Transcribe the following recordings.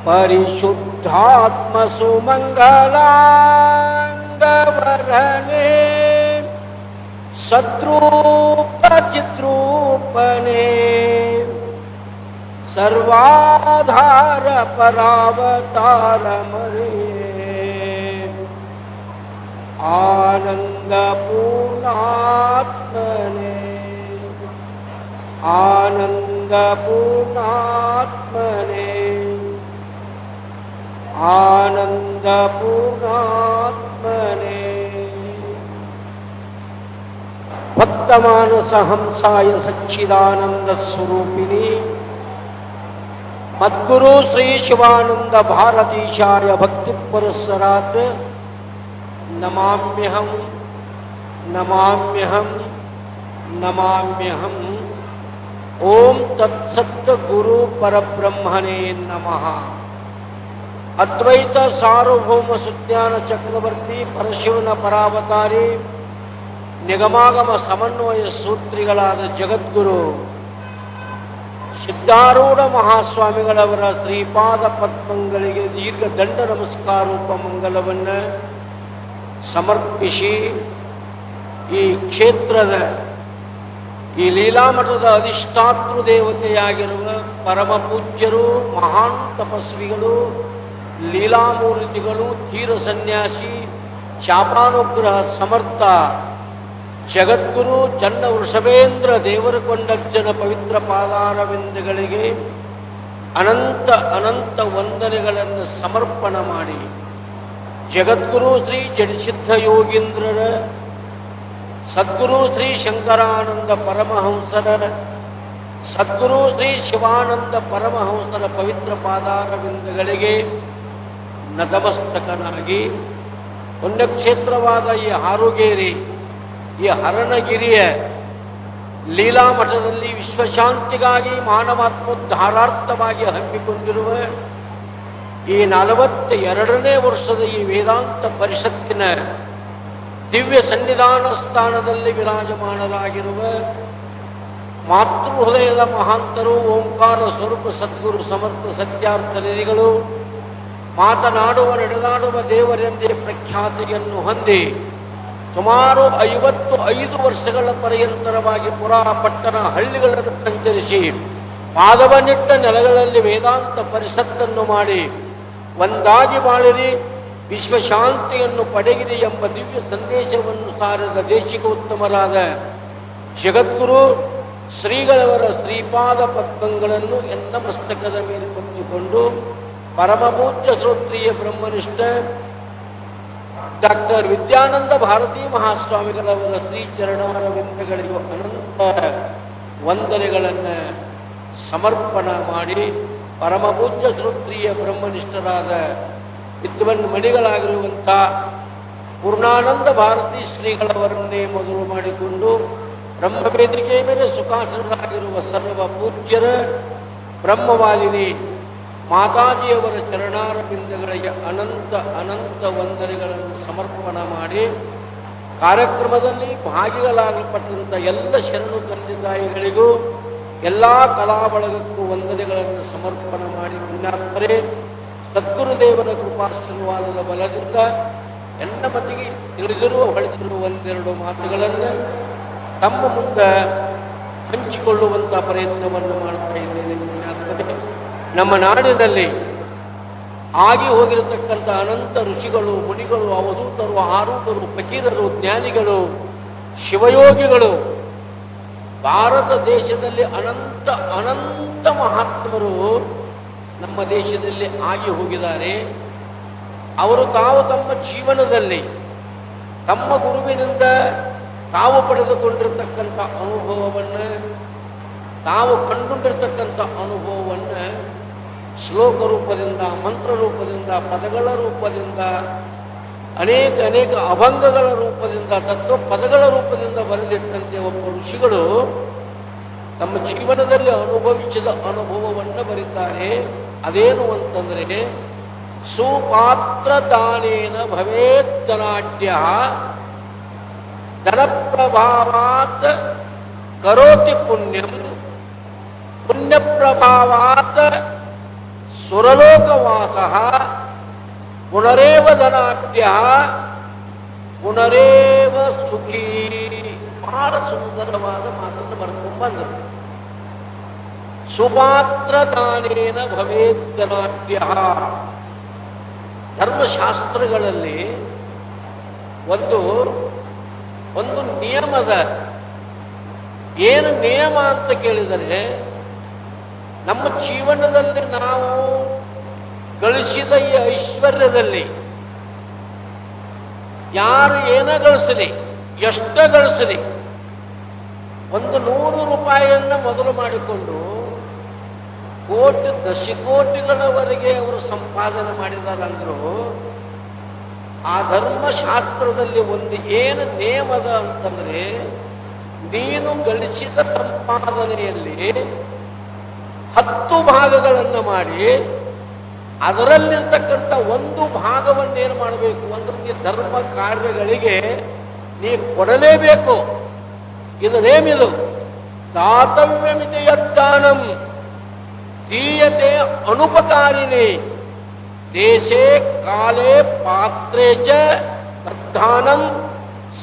ಪರಿಶುದ್ಧಾತ್ಮ ಸುಮಂಗಲಾಂಗವರನೆ ಸದ್ರೂಪ ಚಿದ್ರೂಪನೆ ಸರ್ವಾಧಾರ ಪರಾವತಾರ ಮರೇ ಆನಂದ ಪೂರ್ಣಾತ್ಮನೆ ಆನಂದ ಪೂರ್ಣಾತ್ಮನೆ ಆನಂದ ಪೂರ್ಣಾತ್ಮನೆ ಭಕ್ತಮಾನಸ ಹಂಸಾಯ ಸಚ್ಚಿದಾನಂದ ಸ್ವರೂಪಿಣಿ ಮದ್ಗುರು ಶ್ರೀ ಶಿವಾನಂದ ಭಾರತೀಶಾಯ ಭಕ್ತಿ ಪುರಸ್ಸರಾತ್ ನಮಾಮ್ಯಹಂ ನಮಾಮ್ಯಹಂ ನಮಾಮ್ಯಹಂ. ಓಂ ತತ್ಸತ್ ಗುರು ಪರಬ್ರಹ್ಮಣೇ ನಮಃ. ಅದ್ವೈತ ಸಾರ್ವಭೌಮ ಸುಜ್ಞಾನ ಚಕ್ರವರ್ತಿ ಪರಶಿವನ ಪರಾವತಾರಿ ನಿಗಮಾಗಮ ಸಮನ್ವಯ ಸೂತ್ರಿಗಳಾದ ಜಗದ್ಗುರು ಸಿದ್ಧಾರೂಢ ಮಹಾಸ್ವಾಮಿಗಳವರ ಶ್ರೀಪಾದ ಪದ್ಮಗಳಿಗೆ ದೀರ್ಘ ದಂಡ ನಮಸ್ಕಾರೋಪ ಮಂಗಲವನ್ನು ಸಮರ್ಪಿಸಿ ಈ ಕ್ಷೇತ್ರದ ಈ ಲೀಲಾಮಠದ ಅಧಿಷ್ಠಾತೃ ದೇವತೆಯಾಗಿರುವ ಪರಮ ಪೂಜ್ಯರು, ಮಹಾನ್ ತಪಸ್ವಿಗಳು, ಲೀಲಾಮೂರ್ತಿಗಳು, ಧೀರ ಸನ್ಯಾಸಿ, ಶಾಪಾನುಗ್ರಹ ಸಮರ್ಥ ಜಗದ್ಗುರು ಚನ್ನ ವೃಷಭೇಂದ್ರ ದೇವರಕೊಂಡಜ್ಜನ ಪವಿತ್ರ ಪಾದಾರವಿಂದಗಳಿಗೆ ಅನಂತ ಅನಂತ ವಂದನೆಗಳನ್ನು ಸಮರ್ಪಣ ಮಾಡಿ, ಜಗದ್ಗುರು ಶ್ರೀ ಜಡಸಿದ್ಧ ಯೋಗೀಂದ್ರರ, ಸದ್ಗುರು ಶ್ರೀ ಶಂಕರಾನಂದ ಪರಮಹಂಸರ, ಸದ್ಗುರು ಶ್ರೀ ಶಿವಾನಂದ ಪರಮಹಂಸರ ಪವಿತ್ರ ಪಾದಾರವಿಂದಗಳಿಗೆ ನತಮಸ್ತಕನಾಗಿ ಪುಣ್ಯಕ್ಷೇತ್ರವಾದ ಈ ಹಾರುಗೇರಿ, ಈ ಹರನಗಿರಿಯ ಲೀಲಾಮಠದಲ್ಲಿ ವಿಶ್ವಶಾಂತಿಗಾಗಿ ಮಾನವಾತ್ಮೋದ್ಧಾರಾರ್ಥವಾಗಿ ಹಮ್ಮಿಕೊಂಡಿರುವ ಈ 42ನೇ ವರ್ಷದ ಈ ವೇದಾಂತ ಪರಿಷತ್ತಿನ ದಿವ್ಯ ಸನ್ನಿಧಾನ ಸ್ಥಾನದಲ್ಲಿ ವಿರಾಜಮಾನರಾಗಿರುವ ಮಾತೃಹೃದಯದ ಮಹಾಂತರು, ಓಂಕಾರ ಸ್ವರೂಪ ಸದ್ಗುರು ಸಮರ್ಥ ಸತ್ಯಾರ್ಥ ನಿಧಿಗಳು, ಮಾತನಾಡುವ ನಡೆದಾಡುವ ದೇವರೆಂದೇ ಪ್ರಖ್ಯಾತಿಯನ್ನು ಹೊಂದಿ ಸುಮಾರು 55 ವರ್ಷಗಳ ಪರ್ಯಂತರವಾಗಿ ಪುರಾ ಪಟ್ಟಣ ಹಳ್ಳಿಗಳನ್ನು ಸಂಚರಿಸಿ ಪಾದವನ್ನಿಟ್ಟ ನೆಲಗಳಲ್ಲಿ ವೇದಾಂತ ಪರಿಷತ್ತನ್ನು ಮಾಡಿ ಒಂದಾಗಿ ಬಾಳಿರಿ, ವಿಶ್ವಶಾಂತಿಯನ್ನು ಪಡೆಯಿರಿ ಎಂಬ ದಿವ್ಯ ಸಂದೇಶವನ್ನು ಸಾರಿದ ದೇಶಿಕೋತ್ತಮರಾದ ಜಗದ್ಗುರು ಶ್ರೀಗಳವರ ಶ್ರೀಪಾದ ಪದ್ಮಗಳನ್ನು ಎನ್ನ ಮಸ್ತಕದ ಮೇಲೆ ಹೊತ್ತುಕೊಂಡು ಪರಮಪೂಜ್ಯ ಶ್ರೋತ್ರಿಯ ಬ್ರಹ್ಮನಿಷ್ಠ ಡಾಕ್ಟರ್ ವಿದ್ಯಾನಂದ ಭಾರತೀ ಮಹಾಸ್ವಾಮಿಗಳವರ ಶ್ರೀ ಚರಣಾರವಿಂದಗಳಿಗೂ ಅನಂತ ವಂದನೆಗಳನ್ನು ಸಮರ್ಪಣ ಮಾಡಿ, ಪರಮಪೂಜ್ಯ ಶ್ರೋತ್ರಿಯ ಬ್ರಹ್ಮನಿಷ್ಠರಾದ ವಿದ್ವನ್ ಮಣಿಗಳಾಗಿರುವಂಥ ಪೂರ್ಣಾನಂದ ಭಾರತೀ ಶ್ರೀಗಳವರನ್ನೇ ಮೊದಲು ಮಾಡಿಕೊಂಡು ಬ್ರಹ್ಮವೇದಿಕೆಯ ಮೇಲೆ ಸುಖಾಸನರಾಗಿರುವ ಸರ್ವ ಪೂಜ್ಯರ ಬ್ರಹ್ಮವಾದಿನಿ ಮಾತಾಜಿಯವರ ಚರಣಾರವಿಂದಗಳಿಗೆ ಅನಂತ ಅನಂತ ವಂದನೆಗಳನ್ನು ಸಮರ್ಪಣ ಮಾಡಿ, ಕಾರ್ಯಕ್ರಮದಲ್ಲಿ ಭಾಗಿಗಳಾಗಲ್ಪಟ್ಟಂಥ ಎಲ್ಲ ಶರಣು ತಂದೆ ತಾಯಿಗಳಿಗೂ ಎಲ್ಲ ಕಲಾಬಳಗಕ್ಕೂ ವಂದನೆಗಳನ್ನು ಸಮರ್ಪಣ ಮಾಡಿ, ಪುಣ್ಯಾತ್ಮರೇ ಸದ್ಗುರುದೇವನ ಕೃಪಾಶೀರ್ವಾದದ ಬಲದಿಂದ ಎಲ್ಲ ಮಟ್ಟಿಗೆ ತಿಳಿದಿರುವ ಹೊಳೆದಿರುವ ಒಂದೆರಡು ಮಾತುಗಳನ್ನು ತಮ್ಮ ಮುಂದೆ ಹಂಚಿಕೊಳ್ಳುವಂಥ ಪ್ರಯತ್ನವನ್ನು ಮಾಡ್ತಾ ಇದ್ದೇನೆ. ಪುಣ್ಯಾತ್ಮರೇ, ನಮ್ಮ ನಾಡಿನಲ್ಲಿ ಆಗಿ ಹೋಗಿರತಕ್ಕಂಥ ಅನಂತ ಋಷಿಗಳು, ಮುನಿಗಳು, ಅವಧೂತರು, ಆರೂಪರು, ಫಕೀರರು, ಜ್ಞಾನಿಗಳು, ಶಿವಯೋಗಿಗಳು, ಭಾರತ ದೇಶದಲ್ಲಿ ಅನಂತ ಅನಂತ ಮಹಾತ್ಮರು ನಮ್ಮ ದೇಶದಲ್ಲಿ ಆಗಿ ಹೋಗಿದ್ದಾರೆ. ಅವರು ತಾವು ತಮ್ಮ ಜೀವನದಲ್ಲಿ ತಮ್ಮ ಗುರುವಿನಿಂದ ತಾವು ಪಡೆದುಕೊಂಡಿರ್ತಕ್ಕಂಥ ಅನುಭವವನ್ನು, ತಾವು ಕಂಡುಕೊಂಡಿರ್ತಕ್ಕಂಥ ಅನುಭವವನ್ನು ಶ್ಲೋಕ ರೂಪದಿಂದ, ಮಂತ್ರ ರೂಪದಿಂದ, ಪದಗಳ ರೂಪದಿಂದ, ಅನೇಕ ಅನೇಕ ಅಭಂಗಗಳ ರೂಪದಿಂದ, ತತ್ವ ಪದಗಳ ರೂಪದಿಂದ ಬರೆದಿಟ್ಟಂತೆ ಒಬ್ಬ ಋಷಿಗಳು ತಮ್ಮ ಜೀವನದಲ್ಲಿ ಅನುಭವಿಸಿದ ಅನುಭವವನ್ನು ಬರೀತಾರೆ. ಅದೇನು ಅಂತಂದರೆ, ಸುಪಾತ್ರ ದಾನೇನ ಭವೇತ್ ಧನಾಢ್ಯ ಧನಪ್ರಭಾವಾತ್ ಕರೋತಿ ಪುಣ್ಯಂ, ಪುಣ್ಯಪ್ರಭಾವಾತ್ ಸುರಲೋಕವಾಸ ಪುನರೇವ ಧನಾಢ್ಯ ಪುನರೇವ ಸುಖಿ. ಬಹಳ ಸುಂದರವಾದ ಮಾತನ್ನು ಬರ್ಕೊಂಡು ಬಂದರು. ಸುಪಾತ್ರ ದಾನೇನ ಭವೇತ್ ಧನಾಢ್ಯ. ಧರ್ಮಶಾಸ್ತ್ರಗಳಲ್ಲಿ ಒಂದು ನಿಯಮದ. ಏನು ನಿಯಮ ಅಂತ ಕೇಳಿದರೆ, ನಮ್ಮ ಜೀವನದಲ್ಲಿ ನಾವು ಗಳಿಸಿದ ಈ ಐಶ್ವರ್ಯದಲ್ಲಿ ಯಾರು ಏನ ಗಳಿಸಲಿ, ಎಷ್ಟ ಗಳಿಸಲಿ, 100 ರೂಪಾಯಿಯನ್ನು ಮೊದಲು ಮಾಡಿಕೊಂಡು ಕೋಟಿ ದಶಕೋಟಿಗಳವರೆಗೆ ಅವರು ಸಂಪಾದನೆ ಮಾಡಿದಾರಂದ್ರು, ಆ ಧರ್ಮಶಾಸ್ತ್ರದಲ್ಲಿ ಒಂದು ಏನು ನೇಮದ ಅಂತಂದ್ರೆ, ನೀನು ಗಳಿಸಿದ ಸಂಪಾದನೆಯಲ್ಲಿ 10 ಭಾಗಗಳನ್ನು ಮಾಡಿ ಅದರಲ್ಲಿರ್ತಕ್ಕಂಥ 1 ಭಾಗವನ್ನೇನು ಮಾಡಬೇಕು ಅಂದ್ರೆ ನೀ ಧರ್ಮ ಕಾರ್ಯಗಳಿಗೆ ನೀ ಕೊಡಲೇಬೇಕು. ಇದು ನೇಮಿದು. ದಾತವ್ಯಮಿತಿ ಯದ್ದಾನಂ ದೀಯತೆ ಅನುಪಕಾರಿಣಿ ದೇಶೇ ಕಾಲೇ ಪಾತ್ರೇ ಚ ತದ್ದಾನಂ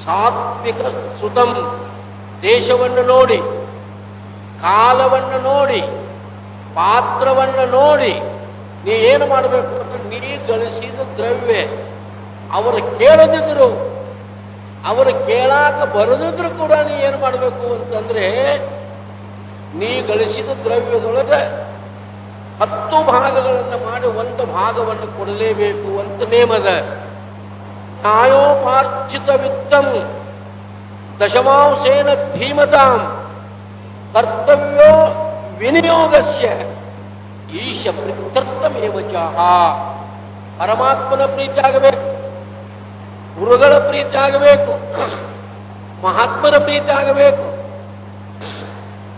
ಸಾತ್ವಿಕ ಸುತಂ. ದೇಶವನ್ನು ನೋಡಿ, ಕಾಲವನ್ನು ನೋಡಿ, ಪಾತ್ರವನ್ನು ನೋಡಿ ನೀ ಏನು ಮಾಡಬೇಕು ಅಂದ್ರೆ, ನೀ ಗಳಿಸಿದ ದ್ರವ್ಯ ಅವರು ಕೇಳದಿದ್ರು, ಅವರು ಕೇಳಾಕ ಬರದಿದ್ರು ಕೂಡ ನೀ ಏನು ಮಾಡಬೇಕು ಅಂತಂದ್ರೆ, ನೀ ಗಳಿಸಿದ ದ್ರವ್ಯದೊಳಗೆ 10 ಭಾಗಗಳನ್ನು ಮಾಡಿ 1 ಭಾಗವನ್ನು ಕೊಡಲೇಬೇಕು ಅಂತ ನೇಮದ. ನ್ಯಾಯೋಪಾರ್ಜಿತ ವಿತ್ತಂ ದಶಮಾಂಶೇನ ಧೀಮತಾಂ ಕರ್ತವ್ಯೋ ವಿನಿಯೋಗಸ್ಯ ಈಶ ಪ್ರೀತ್ಯರ್ಥಮೇವ ಚ. ಪರಮಾತ್ಮನ ಪ್ರೀತಿ ಆಗಬೇಕು, ಗುರುಗಳ ಪ್ರೀತಿ ಆಗಬೇಕು, ಮಹಾತ್ಮನ ಪ್ರೀತಿ ಆಗಬೇಕು.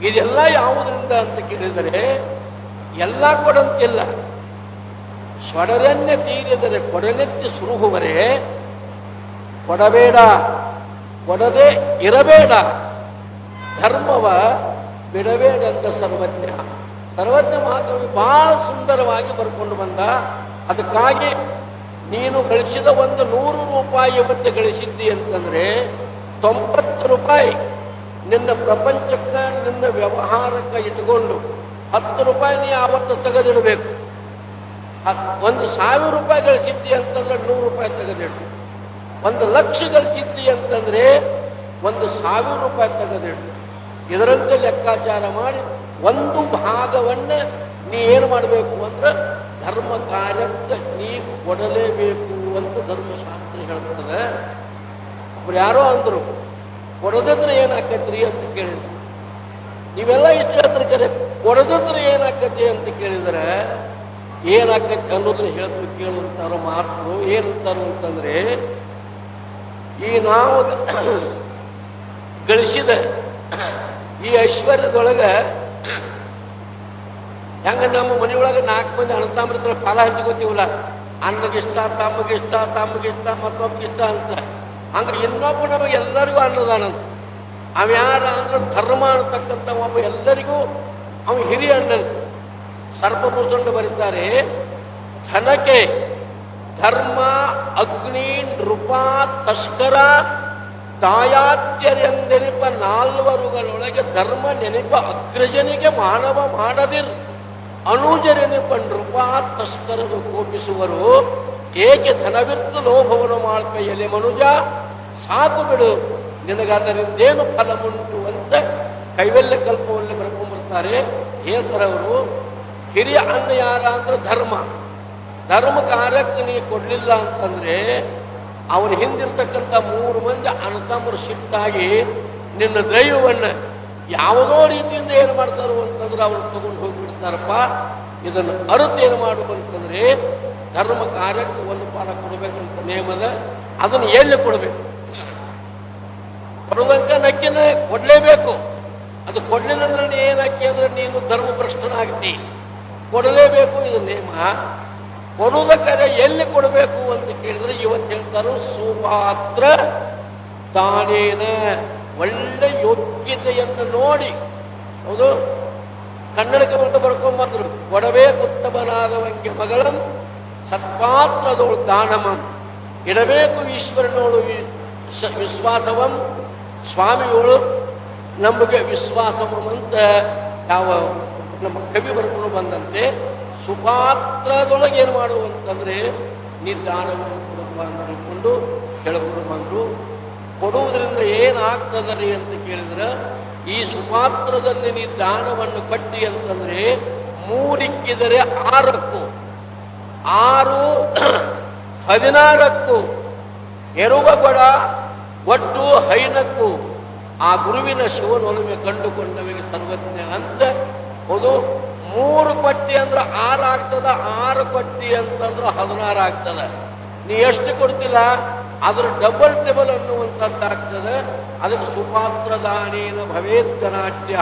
ಇದೆಲ್ಲ ಯಾವುದರಿಂದ ಅಂತ ಕೇಳಿದರೆ, ಎಲ್ಲ ಕೊಡಂತಿಲ್ಲ. ಸ್ವಡರನ್ನೇ ತೀರಿದರೆ ಕೊಡನೆತ್ತಿ ಸುರುಹುವರೆ, ಕೊಡಬೇಡ, ಕೊಡದೆ ಇರಬೇಡ, ಧರ್ಮವ ಬಿಡಬೇಡ ಅಂತ ಸರ್ವಜ್ಞ ಮಹಾಕವಿ ಬಹಳ ಸುಂದರವಾಗಿ ಬರ್ಕೊಂಡು ಬಂದ. ಅದಕ್ಕಾಗಿ ನೀನು ಗಳಿಸಿದ 100 ರೂಪಾಯಿ ಇವತ್ತು ಗಳಿಸಿದ್ದಿ ಅಂತಂದ್ರೆ 90 ರೂಪಾಯಿ ನಿನ್ನ ಪ್ರಪಂಚಕ್ಕೆ, ನಿನ್ನ ವ್ಯವಹಾರಕ್ಕೆ ಇಟ್ಕೊಂಡು 10 ರೂಪಾಯಿ ನೀ ಆವತ್ತು ತೆಗೆದಿಡಬೇಕು. 1,000 ರೂಪಾಯಿ ಗಳಿಸಿದ್ದಿ ಅಂತಂದ್ರೆ 100 ರೂಪಾಯಿ ತೆಗೆದಿಡು. 1 ಲಕ್ಷ ಗಳಿಸಿದ್ದಿ ಅಂತಂದ್ರೆ 1,000 ರೂಪಾಯಿ ತೆಗೆದಿಡು. ಇದರಂತೆ ಲೆಕ್ಕಾಚಾರ ಮಾಡಿ 1 ಭಾಗವನ್ನು ನೀ ಏನು ಮಾಡಬೇಕು ಅಂದ್ರೆ ಧರ್ಮ ಕಾರ್ಯಕ್ಕೆ ನೀ ಕೊಡಲೇಬೇಕು ಅಂತ ಧರ್ಮಶಾಸ್ತ್ರ ಹೇಳ್ತದೆ. ಒಬ್ರು ಯಾರೋ ಅಂದರು, ಕೊಡದಿದ್ರೆ ಏನಾಕತ್ರಿ ಅಂತ ಕೇಳಿದ್ರು. ನೀವೆಲ್ಲ ಇಷ್ಟು ಹೇಳ್ತಾರೆ, ಕರೆ ಕೊಡದಿದ್ರೆ ಏನಾಕತಿ ಅಂತ ಕೇಳಿದರೆ ಏನಾಕತಿ ಅನ್ನೋದನ್ನ ಹೇಳ್ತಾರೆ. ಕೇಳುವಂತಾರೋ ಮಾತರು ಏನಂತಾರು ಅಂತಂದ್ರೆ, ಈ ನಾವು ಗಳಿಸಿದ ಈ ಐಶ್ವರ್ಯದೊಳಗೆ ಹೆಂಗ ನಮ್ಮ ಮನೆಯೊಳಗೆ 4 ಮಂದಿ ಅಣ್ಣತಾಮ್ರ ಫಲ ಹಂಚ್ಕೋತೀವಲ್ಲ, ಅನ್ನಗಿಷ್ಟ, ತಮ್ಮಗಿಷ್ಟ, ಮತ್ತೊಬ್ಬಗಿಷ್ಟ ಅಂತ. ಹಂಗೆ ಇನ್ನೊಬ್ಬ ನಮಗೆ ಎಲ್ಲರಿಗೂ ಅನ್ನದಾನಂತ. ಅವ ಯಾರ ಅಂದ್ರೆ ಧರ್ಮ ಅನ್ನತಕ್ಕಂಥ ಒಬ್ಬ ಎಲ್ಲರಿಗೂ ಅವ ಹಿರಿಯ ಅಣ್ಣಂತ. ಸರ್ಪಭೂಷಣ ಬರೀತಾರೆ, ಧನಕ್ಕೆ ಧರ್ಮ ಅಗ್ನಿ ನೃಪ ತಸ್ಕರ ದಾಯಾತ್ಯರೆಂದೆನಿಪ 4ವರುಗಳೊಳಗೆ ಧರ್ಮ ನೆನಪ ಅಗ್ರಜನಿಗೆ ಮಾನವ ಮಾಡದಿರ್ ಅನುಜರೆನಿಪ ನೃಪ ತಸ್ಕರರು ಕೋಪಿಸುವರು. ಏಕೆ ಧನವಿರ್ತು ಲೋಭವನ್ನು ಮಾಡ್ಕೈಯಲ್ಲಿ ಮನುಜ, ಸಾಕು ಬಿಡು ನಿನಗಾದರಿಂದೇನು ಫಲವುಂಟು ಅಂತ ಕೈವಲ್ಯ ಕಲ್ಪವಲ್ಲಿ ಬರ್ಕೊಂಡ್ಬರ್ತಾರೆ. ಹೇಳ್ತಾರವರು, ಹಿರಿಯ ಅನ್ನ ಯಾರ ಅಂದ್ರೆ ಧರ್ಮ ಕಾರ್ಯಕ್ಕೆ ನೀ ಕೊಡಲಿಲ್ಲ ಅಂತಂದ್ರೆ ಅವನ ಹಿಂದಿರ್ತಕ್ಕಂಥ 3 ಮಂದಿ ಅಣ್ಣತಮ್ಮರು ಸಿಟ್ಟಾಗಿ ನಿನ್ನ ದೈವವನ್ನು ಯಾವುದೋ ರೀತಿಯಿಂದ ಏನು ಮಾಡ್ತಾರೋ ಅಂತಂದ್ರೆ ಅವ್ರು ತಗೊಂಡು ಹೋಗಿಬಿಡ್ತಾರಪ್ಪ. ಇದನ್ನು ಅರುತ್ತು ಏನು ಮಾಡಬೇಕಂತಂದ್ರೆ ಧರ್ಮ ಕಾರ್ಯಕ್ಕೆ 1 ಪಾಲ ಕೊಡಬೇಕಂತ ನೇಮದ. ಅದನ್ನು ಎಲ್ಲಿ ಕೊಡಬೇಕು? ಕೊಡೋದಂಕ ನಕ್ಕಿನ ಕೊಡಲೇಬೇಕು. ಅದು ಕೊಡಲಿಲ್ಲ ಅಂದ್ರೆ ನೀ ಏನಾಕಿ ಅಂದ್ರೆ ನೀನು ಧರ್ಮಭ್ರಷ್ಟನಾಗ್ತಿ. ಕೊಡಲೇಬೇಕು, ಇದು ನೇಮ. ಕೊಡುವುದಕ್ಕೆ ಎಲ್ಲಿ ಕೊಡಬೇಕು ಅಂತ ಕೇಳಿದ್ರೆ ಇವತ್ತು ಹೇಳ್ತಾರೋ ಸುಪಾತ್ರ ದಾನೇನ, ಒಳ್ಳೆ ಯೋಗ್ಯತೆಯನ್ನು ನೋಡಿ. ಹೌದು, ಕನ್ನಡಕ್ಕೆ ಬಂದು ಬರ್ಕೊಂಬಂದ್ರು. ಒಡವೆ ಕುತ್ತಬನಾದವಂಗೆ ಮಗಳಂ ಸತ್ಪಾತ್ರದೋಳು ದಾನಮಂ, ಇಡಬೇಕು ಈಶ್ವರನೋಳು ವಿಶ್ವಾಸವಂ, ಸ್ವಾಮಿಯೋಳು ನಮಗೆ ವಿಶ್ವಾಸಮಂ ಅಂತ ಯಾವ ನಮ್ಮ ಕವಿ ಬರ್ಕೊಂಡು ಬಂದಂತೆ ಸುಪಾತ್ರದೊಳಗೆ ಏನು ಮಾಡುವಂತಂದ್ರೆ ನೀ ದಾನವನ್ನು ಕೊಡಪ್ಪ ಅಂತ ತಿಳ್ಕೊಂಡು ಕೆಳಗಡೆ ಬಂದರು. ಕೊಡುವುದರಿಂದ ಏನಾಗ್ತದರಿ ಅಂತ ಕೇಳಿದ್ರೆ, ಈ ಸುಪಾತ್ರದಲ್ಲಿ ನೀ ದಾನವನ್ನು ಕಟ್ಟಿ ಅಂತಂದ್ರೆ 3 ಇಕ್ಕಿದರೆ 6ಕ್ಕೂ, 6 16ಕ್ಕೂ, ಎರುಬಗೊಡ ಒಟ್ಟು 5ಕ್ಕೂ ಆ ಗುರುವಿನ ಶಿವನೊಲುಮೆ ಕಂಡುಕೊಂಡವಿಗೆ ಸರ್ವಜ್ಞ ಅಂತ. ಅದು 3 ಕೊಟ್ಟಿ ಅಂದ್ರೆ 6 ಆಗ್ತದ, 6 ಕೊಟ್ಟಿ ಅಂತಂದ್ರೆ 16 ಆಗ್ತದ. ನೀ ಎಷ್ಟು ಕೊಡ್ತಿಲ್ಲ ಅದ್ರ ಡಬಲ್ ಟೇಬಲ್ ಅನ್ನುವಂಥದ್ದು ಆಗ್ತದೆ. ಅದಕ್ಕೆ ಸುಪಾತ್ರದಾನೇನ ಭವೇತ್ ಧನಾಢ್ಯ.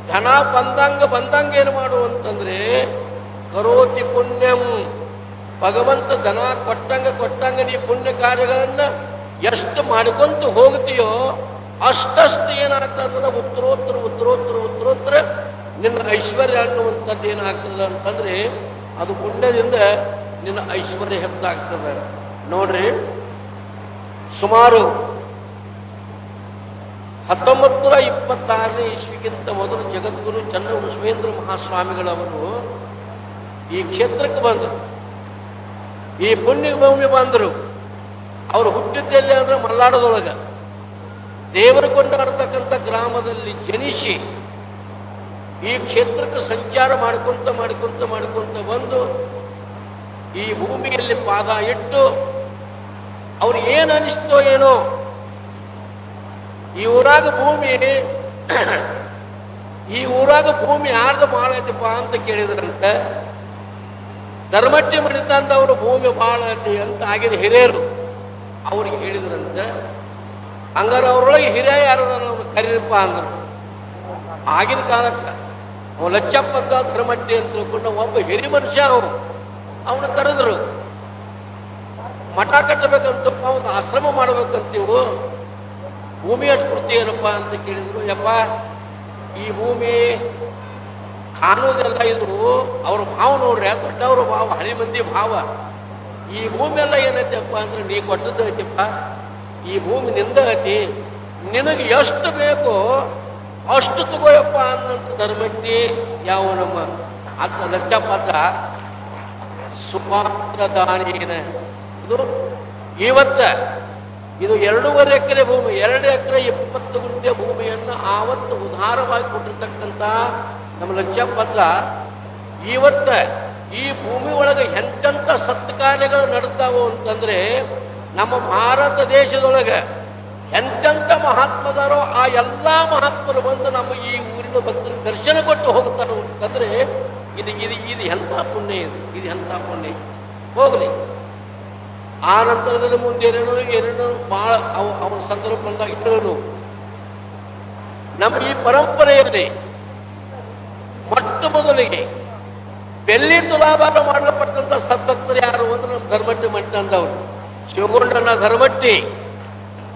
ಧನ ಬಂದಂಗೆ ಏನು ಮಾಡುವಂತಂದ್ರೆ ಕರೋತಿ ಪುಣ್ಯಂ, ಭಗವಂತ ಧನ ಕೊಟ್ಟಂಗೆ ನೀ ಪುಣ್ಯ ಕಾರ್ಯಗಳನ್ನ ಎಷ್ಟು ಮಾಡಿಕೊಂತ ಹೋಗ್ತೀಯೋ ಅಷ್ಟಷ್ಟು ಏನಾಗ್ತದ, ಉತ್ತರೋತ್ತರ ನಿನ್ನ ಐಶ್ವರ್ಯ ಅನ್ನುವಂಥದ್ದು ಏನಾಗ್ತದೆ ಅಂತಂದ್ರೆ ಅದು ಪುಣ್ಯದಿಂದ ನಿನ್ನ ಐಶ್ವರ್ಯ ಹೆಚ್ಚಾಗ್ತದೆ. ನೋಡ್ರಿ, ಸುಮಾರು 1926ನೇ ಇಸ್ವಿಗಿಂತ ಮೊದಲು ಜಗದ್ಗುರು ಚನ್ನಬಸವೇಂದ್ರ ಮಹಾಸ್ವಾಮಿಗಳವರು ಈ ಕ್ಷೇತ್ರಕ್ಕೆ ಬಂದರು, ಈ ಪುಣ್ಯ ಭೂಮಿ ಬಂದರು. ಅವರು ಹುಟ್ಟಿದ್ದೆಲ್ಲಿ ಅಂದ್ರೆ ಮಲ್ನಾಡದೊಳಗೆ ದೇವರು ಕೊಂಡಾಡ್ತಕ್ಕಂಥ ಗ್ರಾಮದಲ್ಲಿ ಜನಿಸಿ ಈ ಕ್ಷೇತ್ರಕ್ಕೆ ಸಂಚಾರ ಮಾಡಿಕೊಂತ ಬಂದು ಈ ಭೂಮಿಯಲ್ಲಿ ಪಾದ ಇಟ್ಟು ಅವ್ರು ಏನು ಅನಿಸ್ತೋ ಏನೋ, ಈ ಊರಾಗ ಭೂಮಿ ಯಾರ್ದು ಭಾಳ ಐತಪ್ಪ ಅಂತ ಕೇಳಿದ್ರಂತೆ. ಧರ್ಮಟ್ಟಿ ಮಡಿತಂದವರು ಭೂಮಿ ಭಾಳ ಐತಿ ಅಂತ ಆಗಿನ ಹಿರಿಯರು ಅವ್ರಿಗೆ ಹೇಳಿದ್ರಂತೆ. ಹಂಗಾರೆ ಅವ್ರೊಳಗೆ ಹಿರಿಯ ಯಾರದ ಅವ್ನು ಕರೀರಪ್ಪ ಅಂದರು. ಆಗಿನ ಕಾಲಕ್ಕೆ ಅವ ಲಚ್ಚಪ್ಪ ಧರ್ಮಟ್ಟಿ ಅಂತ ತಿಳ್ಕೊಂಡು ಒಬ್ಬ ಹಿರಿ ಮನುಷ್ಯ ಅವನು ಕರೆದ್ರು. ಮಠ ಕಟ್ಟಬೇಕಂತ ಒಂದು ಆಶ್ರಮ ಮಾಡ್ಬೇಕಂತೀವು, ಭೂಮಿ ಅಟ್ಟು ಕೊಡ್ತೀಯನಪ್ಪ ಅಂತ ಕೇಳಿದ್ರು. ಯಪ್ಪ, ಈ ಭೂಮಿ ಕಾನೂನೆಲ್ಲ ಇದು ಅವ್ರ ಭಾವ ನೋಡ್ರಿ, ದೊಡ್ಡವ್ರ ಭಾವ, ಹಳಿ ಮಂದಿ ಭಾವ. ಈ ಭೂಮಿ ಎಲ್ಲ ಏನೈತಪ್ಪ ಅಂದ್ರೆ ನೀ ಕೊಟ್ಟದ್ದು ಐತಿಪ್ಪ, ಈ ಭೂಮಿ ನಿಂದ ಐತಿ, ನಿನಗೆ ಎಷ್ಟು ಬೇಕೋ ಅಷ್ಟು ತಗೋಯಪ್ಪ ಅನ್ನಂತ ಧರ್ಮಟ್ಟಿ ಯಾವ ನಮ್ಮ ಅತ್ತ ಲಚ್ಚಪ್ಪ ಸುಪಾತ್ರದಾನೇನ. ಇದು 2.5 ಎಕರೆ ಭೂಮಿ, 2 ಎಕರೆ 20 ಗುಂಟೆ ಭೂಮಿಯನ್ನು ಆವತ್ತು ಉದಾರವಾಗಿ ಕೊಟ್ಟಿರ್ತಕ್ಕಂಥ ನಮ್ಮ ಲಚ್ಚಪ್ಪತ್ತ ಇವತ್ತ ಈ ಭೂಮಿ ಒಳಗೆ ಎಂತೆಂಥ ಸತ್ಕಾರ್ಯಗಳು ನಡ್ತಾವು ಅಂತಂದ್ರೆ ನಮ್ಮ ಭಾರತ ದೇಶದೊಳಗೆ ಎಂತೆಂಥ ಮಹಾತ್ಮದಾರೋ ಆ ಎಲ್ಲ ಮಹಾತ್ಮರು ಬಂದು ನಮ್ಮ ಈ ಊರಿನ ಭಕ್ತರಿಗೆ ದರ್ಶನ ಕೊಟ್ಟು ಹೋಗ್ತಾರೆ ಅಂತಂದ್ರೆ ಇದು ಎಂಥ ಪುಣ್ಯ, ಇದು ಎಂಥ ಪುಣ್ಯ. ಹೋಗಲಿ, ಆ ನಂತರದಲ್ಲಿ ಮುಂದೆ ಏನೇನೋ ಭಾಳ ಅವನ ಸಂದರ್ಭ ಬಂದಾಗ ಇಟ್ಟರು. ನಮ್ಮ ಈ ಪರಂಪರೆಯಲ್ಲಿ ಮೊಟ್ಟ ಮೊದಲಿಗೆ ಬೆಳ್ಳಿ ತುಲಾಭಾರ ಮಾಡಲ್ಪಟ್ಟಂತ ಸದ್ಭಕ್ತರು ಯಾರು ಅಂದ್ರೆ ನಮ್ಮ ಧರ್ಮಟ್ಟಿ ಮಂಟಂದವರು.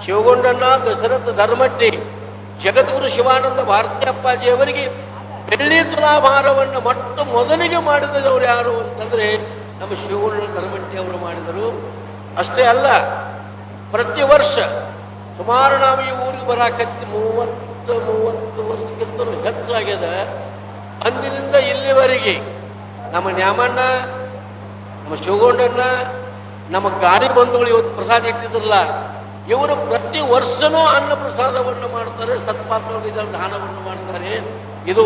ಶಿವಗೊಂಡಣ್ಣ ದಶರಥ ಧರ್ಮಟ್ಟಿ, ಜಗದ್ಗುರು ಶಿವಾನಂದ ಭಾರತೀಯಪ್ಪಾಜಿಯವರಿಗೆ ಬೆಳ್ಳಿ ತುಲಾಭಾರವನ್ನು ಮೊಟ್ಟ ಮೊದಲಿಗೆ ಮಾಡಿದವರು ಯಾರು ಅಂತಂದ್ರೆ ನಮ್ಮ ಶಿವಗೊಂಡ ಧರ್ಮಟ್ಟಿ ಅವರು ಮಾಡಿದರು. ಅಷ್ಟೇ ಅಲ್ಲ, ಪ್ರತಿ ವರ್ಷ ಸುಮಾರು ನಾವು ಈ ಊರಿಗೆ ಬರಾಕತ್ತಿ 30 ವರ್ಷಕ್ಕಿಂತಲೂ ಹೆಚ್ಚಾಗ್ಯದ. ಅಂದಿನಿಂದ ಇಲ್ಲಿವರೆಗೆ ನಮ್ಮ ನ್ಯಾಮಣ್ಣ, ನಮ್ಮ ಶಿವಗೊಂಡಣ್ಣ, ನಮ್ಮ ಗಾರಿ ಬಂಧುಗಳು ಇವತ್ತು ಪ್ರಸಾದ ಇಟ್ಟಿದ್ರಲ್ಲ, ಇವರು ಪ್ರತಿ ವರ್ಷನೂ ಅನ್ನ ಪ್ರಸಾದವನ್ನು ಮಾಡ್ತಾರೆ, ಸತ್ಪಾತ್ರಗಳಿಂದ ದಾನವನ್ನು ಮಾಡ್ತಾರೆ. ಇದು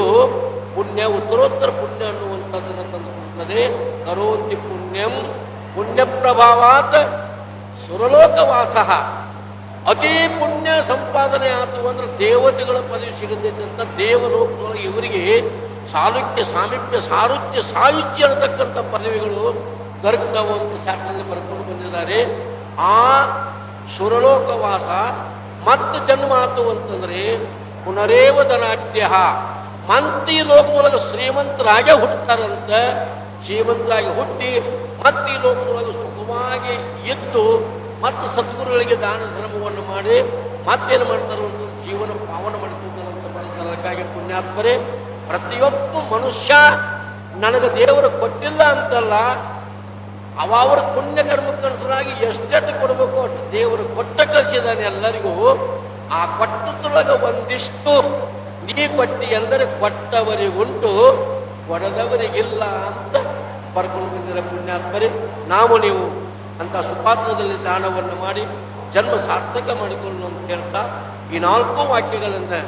ಪುಣ್ಯ, ಉತ್ತರೋತ್ತರ ಪುಣ್ಯ ಅನ್ನುವಂಥದ್ದನ್ನು ತಂದುಕೊಡುತ್ತದೆ. ಕರೋತಿ ಪುಣ್ಯಂ ಪುಣ್ಯ ಪ್ರಭಾವಾತ್ ಸುರಲೋಕವಾಸ. ಅತಿ ಪುಣ್ಯ ಸಂಪಾದನೆ ಆತು ಅಂದ್ರೆ ದೇವತೆಗಳ ಪದವಿ ಸಿಗತೈತೆ ಅಂತ ದೇವಲೋಕದೊಳಗೆ ಇವರಿಗೆ ಸಾಲುಕ್ಯ, ಸಾಮೀಪ್ಯ, ಸಾರುಚ್ಯ, ಸಾಯುಜ್ಯ ಅನ್ನತಕ್ಕಂಥ ಪದವಿಗಳು ದೊರಕ್ತಾವು ಅಂತ ಶಾಸ್ತ್ರದಲ್ಲಿ ಬರ್ಕೊಂಡು ಬಂದಿದ್ದಾರೆ. ಆ ಸುರಲೋಕವಾಸ ಮತ್ತು ಜನ್ಮ ಆತು ಅಂತಂದ್ರೆ ಪುನರೇವ ಧನಾಢ್ಯ. ಮಂತಿ ಲೋಕದೊಳಗೆ ಶ್ರೀಮಂತರಾಗೆ ಹುಟ್ಟುತ್ತಾರಂತ. ಶ್ರೀಮಂತರಾಗಿ ಹುಟ್ಟಿ ಮತ್ತೆ ಈ ಲೋಕದೊಳಗೆ ಸುಖವಾಗಿ ಇದ್ದು ಮತ್ತು ಸದ್ಗುರುಗಳಿಗೆ ದಾನ ಧರ್ಮವನ್ನು ಮಾಡಿ ಮತ್ತೇನು ಮಾಡ್ತಾರೆ ಅಂತ ಜೀವನ ಪಾವನ ಮಾಡಿಕೊಳ್ತಾರಂತ ಮಾಡ್ತಾರೆ. ಅದಕ್ಕಾಗಿ ಪುಣ್ಯಾತ್ಮರೇ, ಪ್ರತಿಯೊಬ್ಬ ಮನುಷ್ಯ ನನಗೆ ದೇವರು ಕೊಟ್ಟಿಲ್ಲ ಅಂತಲ್ಲ, ಅವರ ಪುಣ್ಯಕರ್ಮಕ್ಕನುಸಾರಾಗಿ ಎಷ್ಟೆಷ್ಟು ಕೊಡಬೇಕು ಅಷ್ಟು ದೇವರು ಕೊಟ್ಟ ಕಳಿಸಿದಾನೆ ಎಲ್ಲರಿಗೂ. ಆ ಕೊಟ್ಟದೊಳಗೆ ಒಂದಿಷ್ಟು ನೀ ಕೊಟ್ಟಿ ಎಂದರೆ ಕೊಟ್ಟವರಿಗುಂಟು, ಕೊಡದವರಿಗಿಲ್ಲ ಅಂತ ಬರ್ಕೊಂಡು ಬಂದಿರೋ ಪುಣ್ಯಾತ್ಮರಿ ನಾವು ನೀವು ಅಂತ ಸುಪಾತ್ರದಲ್ಲಿ ದಾನವನ್ನು ಮಾಡಿ ಜನ್ಮ ಸಾರ್ಥಕ ಮಾಡಿಕೊಳ್ಳು ಅಂತ ಹೇಳ್ತಾ ಈ 4 ವಾಕ್ಯಗಳನ್ನು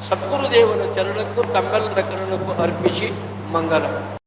ಸದ್ಗುರುದೇವನ ಚರಣಕ್ಕೂ ತಮ್ಮೆಲ್ಲರ ಕರಣಕ್ಕೂ ಅರ್ಪಿಸಿ ಮಂಗಲ.